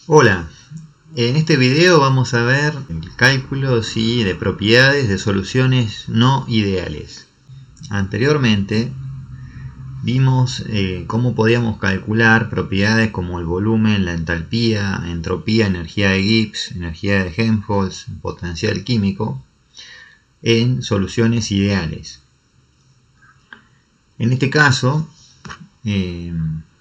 Hola, en este video vamos a ver el cálculo de propiedades de soluciones no ideales. Anteriormente vimos cómo podíamos calcular propiedades como el volumen, la entalpía, entropía, energía de Gibbs, energía de Helmholtz, potencial químico en soluciones ideales. En este caso,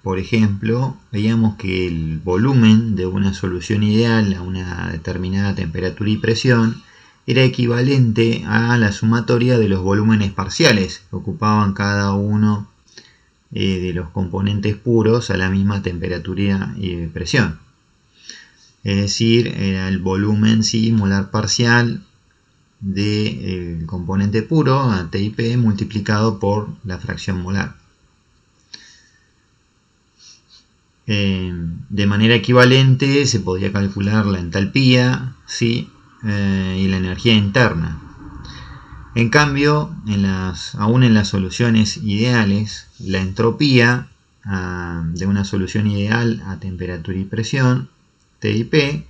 por ejemplo, veíamos que el volumen de una solución ideal a una determinada temperatura y presión era equivalente a la sumatoria de los volúmenes parciales que ocupaban cada uno de los componentes puros a la misma temperatura y presión. Es decir, era el volumen molar parcial del componente puro, a T y P, multiplicado por la fracción molar. De manera equivalente se podía calcular la entalpía y la energía interna. En cambio, aún en las soluciones ideales, la entropía de una solución ideal a temperatura y presión, T y P,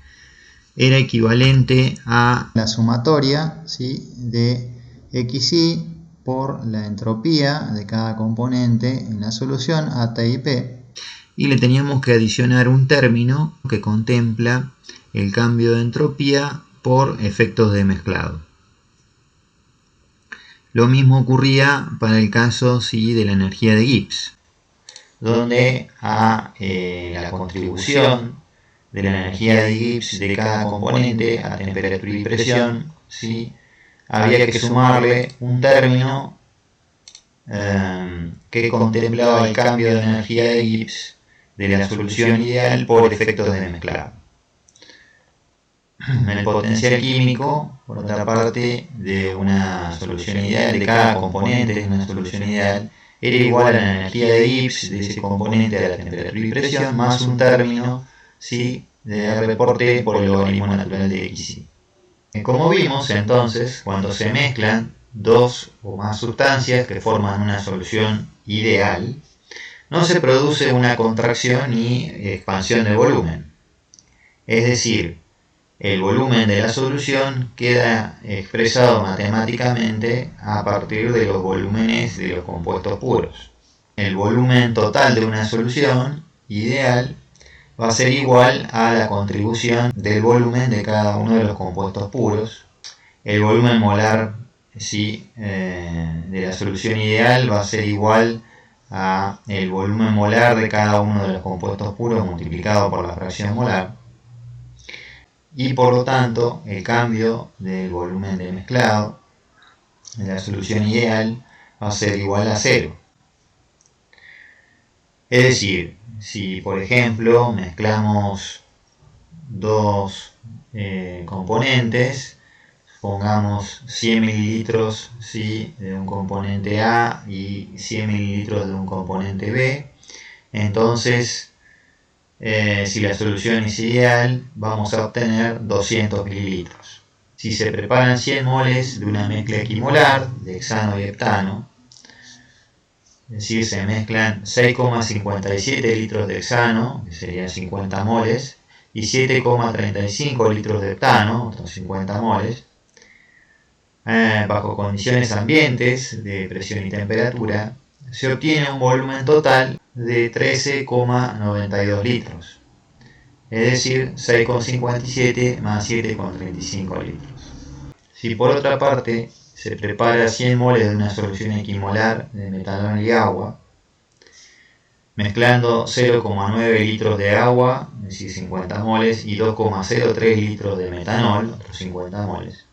era equivalente a la sumatoria de xy por la entropía de cada componente en la solución a T y P. Y le teníamos que adicionar un término que contempla el cambio de entropía por efectos de mezclado. Lo mismo ocurría para el caso de la energía de Gibbs, donde a la contribución de la energía de Gibbs de cada componente a temperatura y presión había que sumarle un término que contemplaba el cambio de energía de Gibbs de la solución ideal por efectos de mezclado. El potencial químico, por otra parte, de una solución ideal, de cada componente de una solución ideal, era igual a la energía de Gibbs de ese componente a la temperatura y presión, más un término de R por T por el logaritmo natural de xy. Como vimos, entonces, cuando se mezclan dos o más sustancias que forman una solución ideal, no se produce una contracción ni expansión del volumen. Es decir, el volumen de la solución queda expresado matemáticamente a partir de los volúmenes de los compuestos puros. El volumen total de una solución ideal va a ser igual a la contribución del volumen de cada uno de los compuestos puros. El volumen molar de la solución ideal va a ser igual a el volumen molar de cada uno de los compuestos puros multiplicado por la fracción molar, y por lo tanto el cambio del volumen de mezclado de la solución ideal va a ser igual a 0. Es decir, si por ejemplo mezclamos dos componentes, pongamos 100 mililitros de un componente A y 100 mililitros de un componente B, entonces si la solución es ideal vamos a obtener 200 mililitros. Si se preparan 100 moles de una mezcla equimolar de hexano y heptano, es decir, se mezclan 6,57 litros de hexano, que serían 50 moles, y 7,35 litros de heptano, otros 50 moles, bajo condiciones ambientes de presión y temperatura, se obtiene un volumen total de 13,92 litros, es decir, 6,57 más 7,35 litros. Si por otra parte se prepara 100 moles de una solución equimolar de metanol y agua, mezclando 0,9 litros de agua, es decir, 50 moles, y 2,03 litros de metanol, otros 50 moles,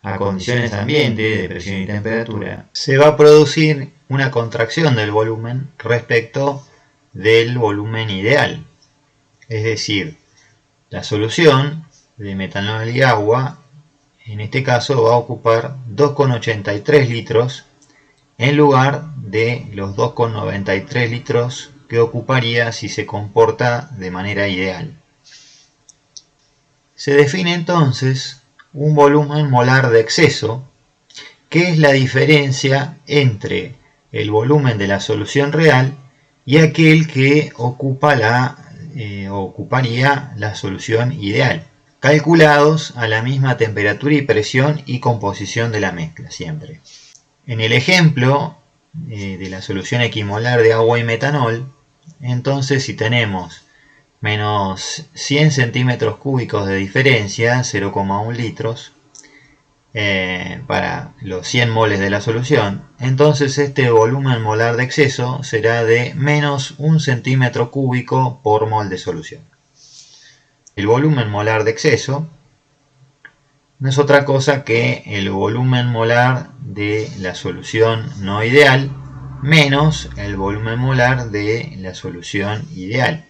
a condiciones de ambiente de presión y temperatura, se va a producir una contracción del volumen respecto del volumen ideal. Es decir, la solución de metanol y agua, en este caso, va a ocupar 2,83 litros en lugar de los 2,93 litros que ocuparía si se comporta de manera ideal. Se define entonces un volumen molar de exceso, que es la diferencia entre el volumen de la solución real y aquel que ocupa la ocuparía la solución ideal, calculados a la misma temperatura y presión y composición de la mezcla siempre. En el ejemplo de la solución equimolar de agua y metanol, entonces si tenemos menos 100 centímetros cúbicos de diferencia, 0,1 litros, para los 100 moles de la solución, entonces este volumen molar de exceso será de menos 1 centímetro cúbico por mol de solución. El volumen molar de exceso no es otra cosa que el volumen molar de la solución no ideal menos el volumen molar de la solución ideal.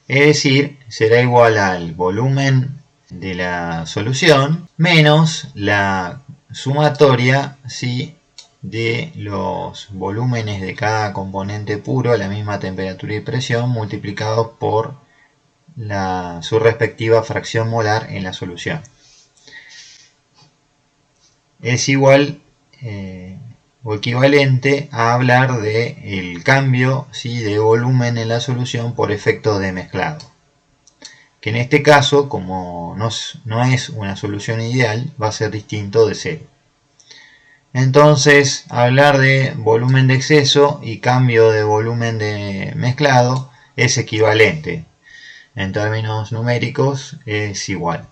Es decir, será igual al volumen de la solución menos la sumatoria, ¿sí?, de los volúmenes de cada componente puro a la misma temperatura y presión multiplicados por su respectiva fracción molar en la solución. Es igual o equivalente a hablar del cambio, ¿sí?, de volumen en la solución por efecto de mezclado, que en este caso, como no es una solución ideal, va a ser distinto de cero. Entonces, hablar de volumen de exceso y cambio de volumen de mezclado es equivalente. En términos numéricos es igual.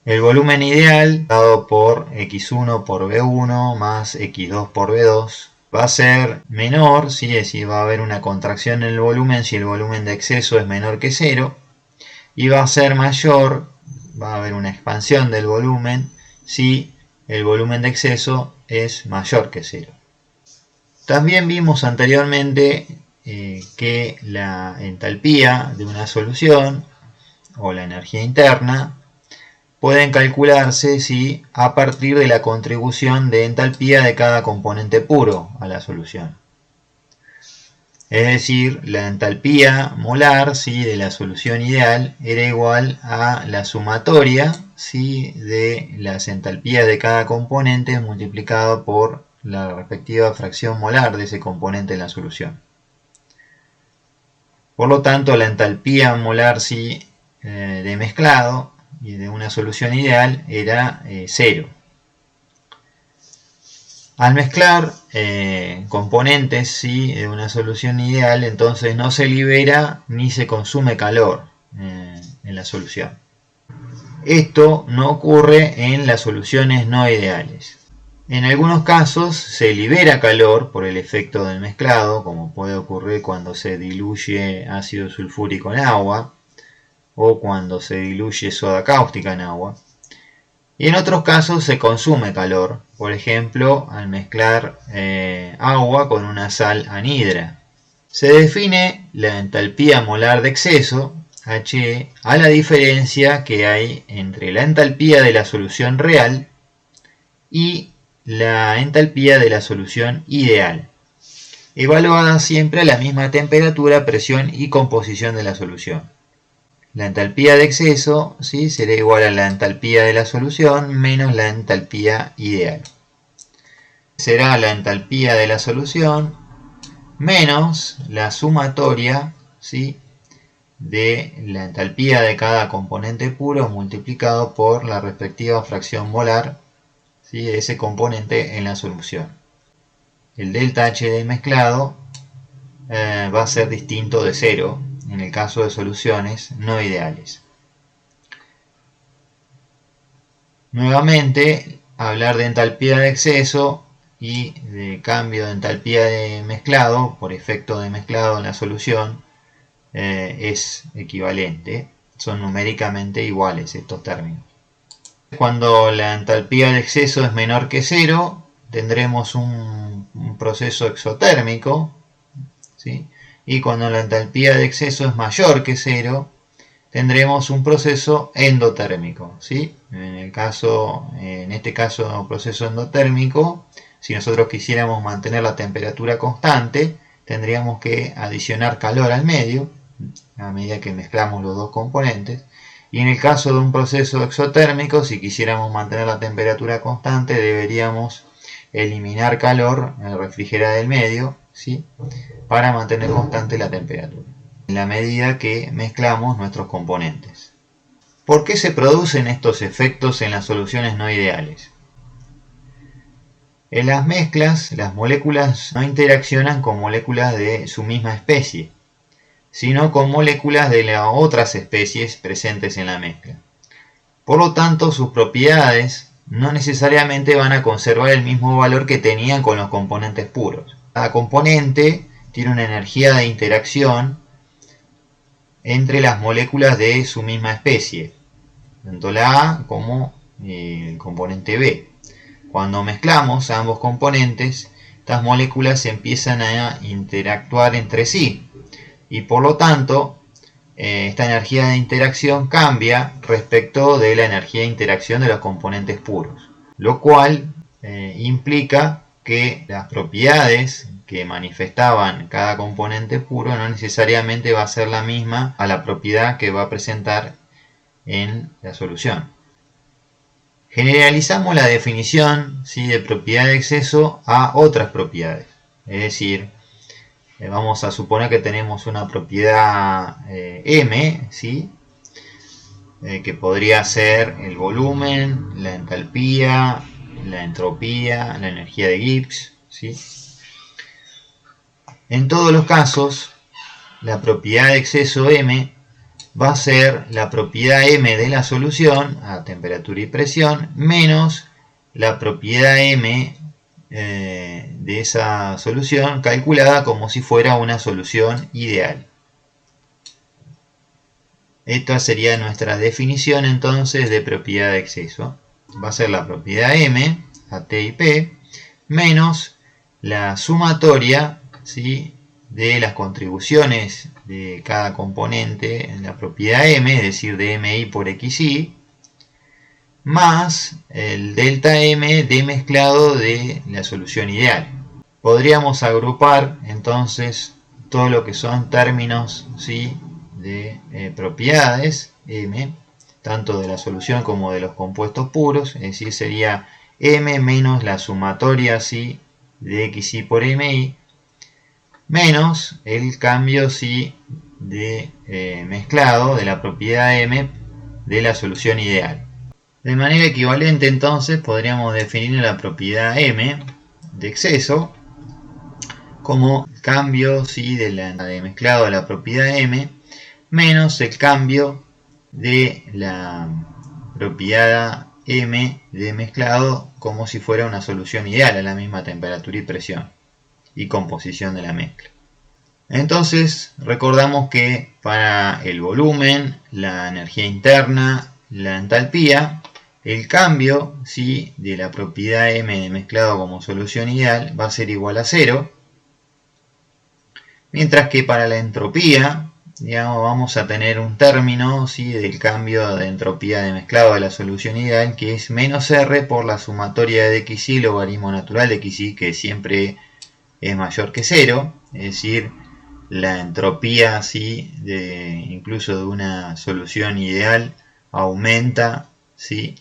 El volumen ideal dado por x1 por b1 más x2 por b2 va a ser menor, ¿sí? Es decir, va a haber una contracción en el volumen si el volumen de exceso es menor que 0, y va a ser mayor, va a haber una expansión del volumen si el volumen de exceso es mayor que 0. También vimos anteriormente que la entalpía de una solución o la energía interna pueden calcularse, ¿sí?, a partir de la contribución de entalpía de cada componente puro a la solución. Es decir, la entalpía molar, ¿sí?, de la solución ideal era igual a la sumatoria, ¿sí?, de las entalpías de cada componente multiplicado por la respectiva fracción molar de ese componente en la solución. Por lo tanto, la entalpía molar, ¿sí?, de mezclado y de una solución ideal era 0. Al mezclar componentes, ¿sí?, de una solución ideal, entonces no se libera ni se consume calor en la solución. Esto no ocurre en las soluciones no ideales. En algunos casos se libera calor por el efecto del mezclado, como puede ocurrir cuando se diluye ácido sulfúrico en agua o cuando se diluye soda cáustica en agua. Y en otros casos se consume calor, por ejemplo al mezclar agua con una sal anhidra. Se define la entalpía molar de exceso, He, a la diferencia que hay entre la entalpía de la solución real y la entalpía de la solución ideal, evaluada siempre a la misma temperatura, presión y composición de la solución. La entalpía de exceso, ¿sí?, será igual a la entalpía de la solución menos la entalpía ideal. Será la entalpía de la solución menos la sumatoria, ¿sí?, de la entalpía de cada componente puro multiplicado por la respectiva fracción molar, ¿sí?, de ese componente en la solución. El delta H del mezclado va a ser distinto de 0 en el caso de soluciones no ideales. Nuevamente, hablar de entalpía de exceso y de cambio de entalpía de mezclado por efecto de mezclado en la solución es equivalente, son numéricamente iguales estos términos. Cuando la entalpía de exceso es menor que 0, tendremos un proceso exotérmico, ¿sí?, y cuando la entalpía de exceso es mayor que 0, tendremos un proceso endotérmico, ¿sí? En este caso, proceso endotérmico, si nosotros quisiéramos mantener la temperatura constante, tendríamos que adicionar calor al medio, a medida que mezclamos los dos componentes. Y en el caso de un proceso exotérmico, si quisiéramos mantener la temperatura constante, deberíamos eliminar calor, refrigerar el medio, ¿sí? Para mantener constante la temperatura, en la medida que mezclamos nuestros componentes. ¿Por qué se producen estos efectos en las soluciones no ideales? En las mezclas, las moléculas no interaccionan con moléculas de su misma especie, sino con moléculas de las otras especies presentes en la mezcla. Por lo tanto, sus propiedades no necesariamente van a conservar el mismo valor que tenían con los componentes puros. Cada componente tiene una energía de interacción entre las moléculas de su misma especie, tanto la A como el componente B. Cuando mezclamos ambos componentes, estas moléculas empiezan a interactuar entre sí y por lo tanto esta energía de interacción cambia respecto de la energía de interacción de los componentes puros, lo cual implica que las propiedades que manifestaban cada componente puro no necesariamente va a ser la misma a la propiedad que va a presentar en la solución. Generalizamos la definición, ¿sí?, de propiedad de exceso a otras propiedades. Es decir, vamos a suponer que tenemos una propiedad M, ¿sí?, que podría ser el volumen, la entalpía, la entropía, la energía de Gibbs, ¿sí? En todos los casos, la propiedad de exceso M va a ser la propiedad M de la solución a temperatura y presión menos la propiedad M de esa solución calculada como si fuera una solución ideal. Esta sería nuestra definición entonces de propiedad de exceso. Va a ser la propiedad M a T y P menos la sumatoria, ¿sí?, de las contribuciones de cada componente en la propiedad M, es decir, de MI por XI, más el delta M de mezclado de la solución ideal. Podríamos agrupar entonces todo lo que son términos, ¿sí?, de propiedades M, tanto de la solución como de los compuestos puros, es decir, sería M menos la sumatoria, ¿sí?, de XI por MI, menos el cambio, ¿sí?, de mezclado de la propiedad M de la solución ideal. De manera equivalente entonces podríamos definir la propiedad M de exceso como cambio, ¿sí?, de mezclado de la propiedad M menos el cambio de la propiedad M de mezclado como si fuera una solución ideal a la misma temperatura y presión y composición de la mezcla. Entonces recordamos que para el volumen, la energía interna, la entalpía, el cambio, ¿sí?, de la propiedad M de mezclado como solución ideal va a ser igual a 0, mientras que para la entropía, digamos, vamos a tener un término, ¿sí?, del cambio de entropía de mezclado de la solución ideal, que es menos R por la sumatoria de XI, logaritmo natural de XI, que siempre es mayor que 0, es decir, la entropía, ¿sí?, incluso de una solución ideal aumenta, ¿sí?,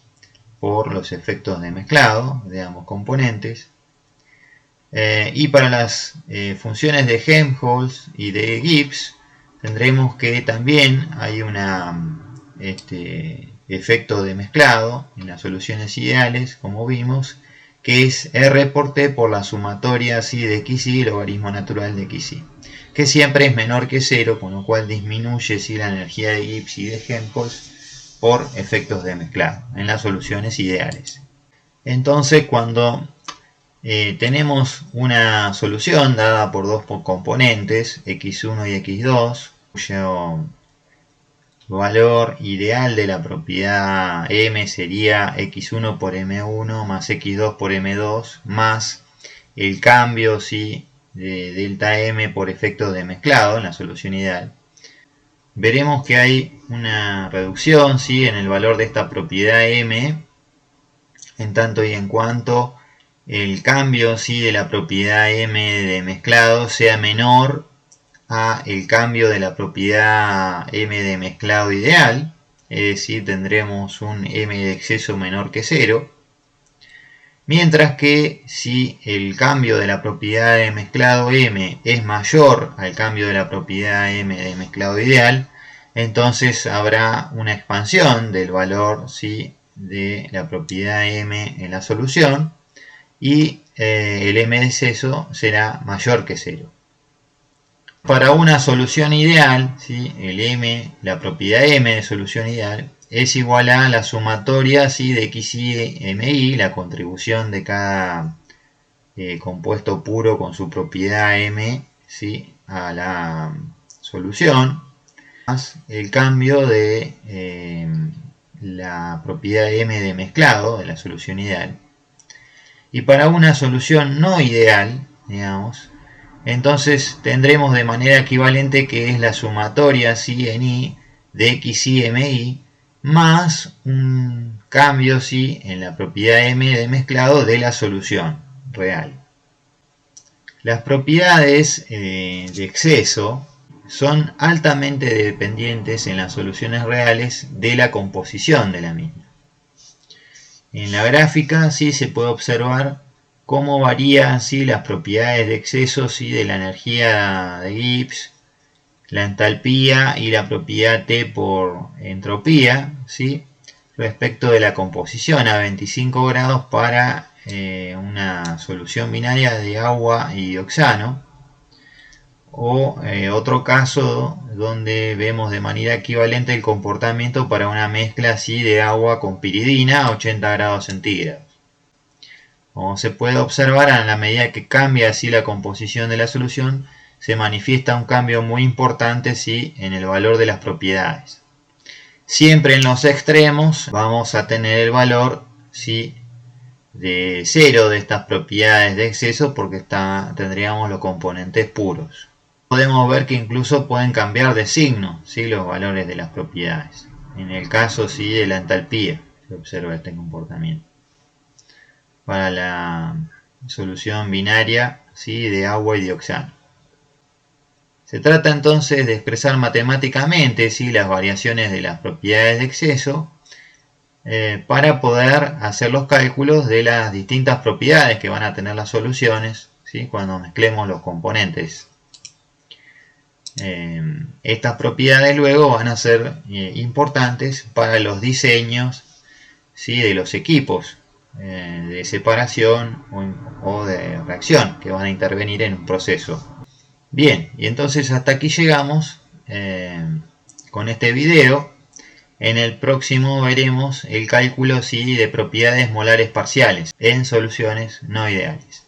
por los efectos de mezclado de ambos componentes. Y para las funciones de Helmholtz y de Gibbs tendremos que también hay un efecto de mezclado en las soluciones ideales, como vimos, que es R por T por la sumatoria, ¿sí?, de XI, logaritmo natural de XI, que siempre es menor que 0, con lo cual disminuye, ¿sí?, la energía de Gibbs y de Helmholtz por efectos de mezclado en las soluciones ideales. Entonces, cuando tenemos una solución dada por dos componentes, x1 y x2, cuyo valor ideal de la propiedad M sería x1 por M1 más x2 por M2 más el cambio, ¿sí?, de delta M por efecto de mezclado en la solución ideal, veremos que hay una reducción, ¿sí?, en el valor de esta propiedad M en tanto y en cuanto el cambio, ¿sí?, de la propiedad M de mezclado sea menor a el cambio de la propiedad M de mezclado ideal, es decir, tendremos un M de exceso menor que 0. Mientras que si el cambio de la propiedad de mezclado M es mayor al cambio de la propiedad M de mezclado ideal, entonces habrá una expansión del valor, ¿sí?, de la propiedad M en la solución, y el M de exceso será mayor que 0. Para una solución ideal, ¿sí?, el M, la propiedad M de solución ideal, es igual a la sumatoria, ¿sí?, de XY MI, la contribución de cada compuesto puro con su propiedad M, ¿sí?, a la solución, más el cambio de la propiedad M de mezclado de la solución ideal. Y para una solución no ideal, digamos, entonces tendremos de manera equivalente que es la sumatoria, ¿sí?, en I de XY MI más un cambio, ¿sí?, en la propiedad M de mezclado de la solución real. Las propiedades de exceso son altamente dependientes en las soluciones reales de la composición de la misma. En la gráfica, ¿sí?, se puede observar cómo varían, ¿sí?, las propiedades de exceso, ¿sí?, de la energía de Gibbs, la entalpía y la propiedad T por entropía, ¿sí?, respecto de la composición a 25 grados para una solución binaria de agua y dioxano, o otro caso donde vemos de manera equivalente el comportamiento para una mezcla así de agua con piridina a 80 grados centígrados. Como se puede observar, a la medida que cambia así la composición de la solución, se manifiesta un cambio muy importante, ¿sí?, en el valor de las propiedades. Siempre en los extremos vamos a tener el valor, ¿sí?, de 0 de estas propiedades de exceso, porque tendríamos los componentes puros. Podemos ver que incluso pueden cambiar de signo, ¿sí?, los valores de las propiedades. En el caso, ¿sí?, de la entalpía se observa este comportamiento. Para la solución binaria, ¿sí?, de agua y dioxano. Se trata entonces de expresar matemáticamente, ¿sí?, las variaciones de las propiedades de exceso para poder hacer los cálculos de las distintas propiedades que van a tener las soluciones, ¿sí?, cuando mezclemos los componentes. Estas propiedades luego van a ser importantes para los diseños, ¿sí?, de los equipos de separación o de reacción que van a intervenir en un proceso. Bien, y entonces hasta aquí llegamos con este video. En el próximo veremos el cálculo, ¿sí?, de propiedades molares parciales en soluciones no ideales.